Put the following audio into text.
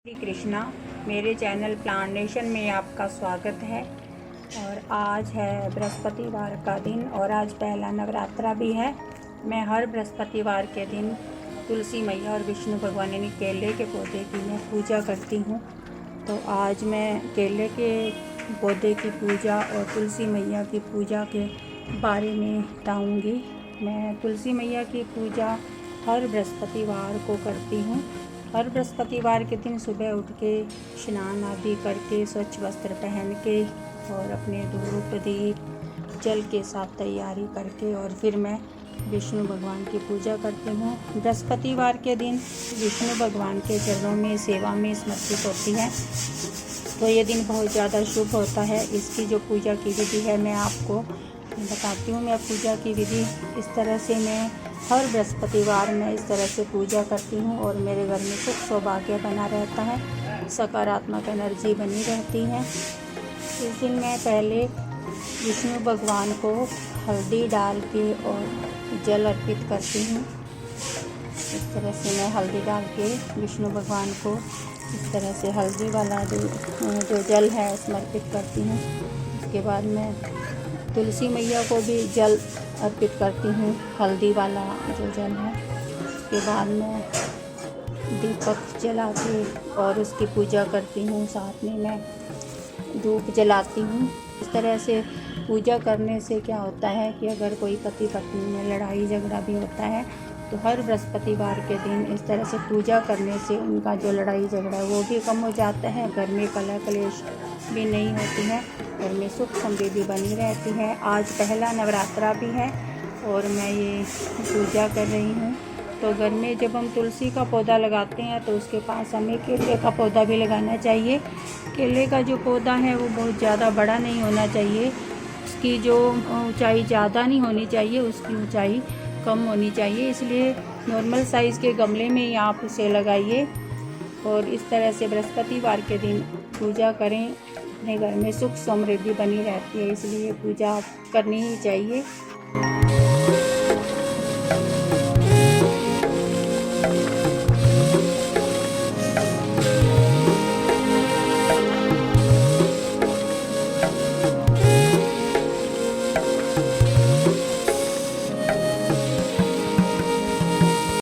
श्री कृष्णा। मेरे channel plantation में आपका स्वागत है। और आज है बृहस्पतिवार का दिन और आज पहला नवरात्रा भी है। मैं हर बृहस्पतिवार के दिन तुलसी मैया और विष्णु भगवान यानी केले के पौधे की मैं पूजा करती हूँ। तो आज मैं केले के पौधे की पूजा और तुलसी मैया की पूजा के बारे में बताऊँगी। मैं तुलसी मैया की पूजा हर बृहस्पतिवार को करती हूँ। हर बृहस्पतिवार के दिन सुबह उठ के स्नान आदि करके स्वच्छ वस्त्र पहन के और अपने धूप दीप जल के साथ तैयारी करके और फिर मैं विष्णु भगवान की पूजा करती हूँ। बृहस्पतिवार के दिन विष्णु भगवान के चरणों में सेवा में समर्पित होती है, तो ये दिन बहुत ज़्यादा शुभ होता है। इसकी जो पूजा की विधि है मैं आपको बताती हूँ। मैं पूजा की विधि इस तरह से मैं हर बृहस्पतिवार में इस तरह से पूजा करती हूँ और मेरे घर में सुख सौभाग्य बना रहता है, सकारात्मक एनर्जी बनी रहती है। इस दिन मैं पहले विष्णु भगवान को हल्दी डाल के और जल अर्पित करती हूँ। इस तरह से मैं हल्दी डाल के विष्णु भगवान को इस तरह से हल्दी वाला जो जल है समर्पित करती हूँ। उसके बाद मैं तुलसी मैया को भी जल अर्पित करती हूँ, हल्दी वाला जो जल है। उसके बाद मैं दीपक जला के और उसकी पूजा करती हूँ, साथ में मैं धूप जलाती हूँ। इस तरह से पूजा करने से क्या होता है कि अगर कोई पति पत्नी में लड़ाई झगड़ा भी होता है तो हर बृहस्पतिवार के दिन इस तरह से पूजा करने से उनका जो लड़ाई झगड़ा है वो भी कम हो जाता है, घर में कलह कलेश भी नहीं होती है, घर में सुख समृद्धि बनी रहती है। आज पहला नवरात्रा भी है और मैं ये पूजा कर रही हूँ। तो घर में जब हम तुलसी का पौधा लगाते हैं तो उसके पास हमें केले का पौधा भी लगाना चाहिए। केले का जो पौधा है वो बहुत ज़्यादा बड़ा नहीं होना चाहिए, उसकी जो ऊंचाई ज़्यादा नहीं होनी चाहिए, उसकी ऊंचाई कम होनी चाहिए। इसलिए नॉर्मल साइज़ के गमले में ही आप उसे लगाइए और इस तरह से बृहस्पतिवार के दिन पूजा करें। अपने घर में सुख समृद्धि बनी रहती है, इसलिए पूजा करनी ही चाहिए।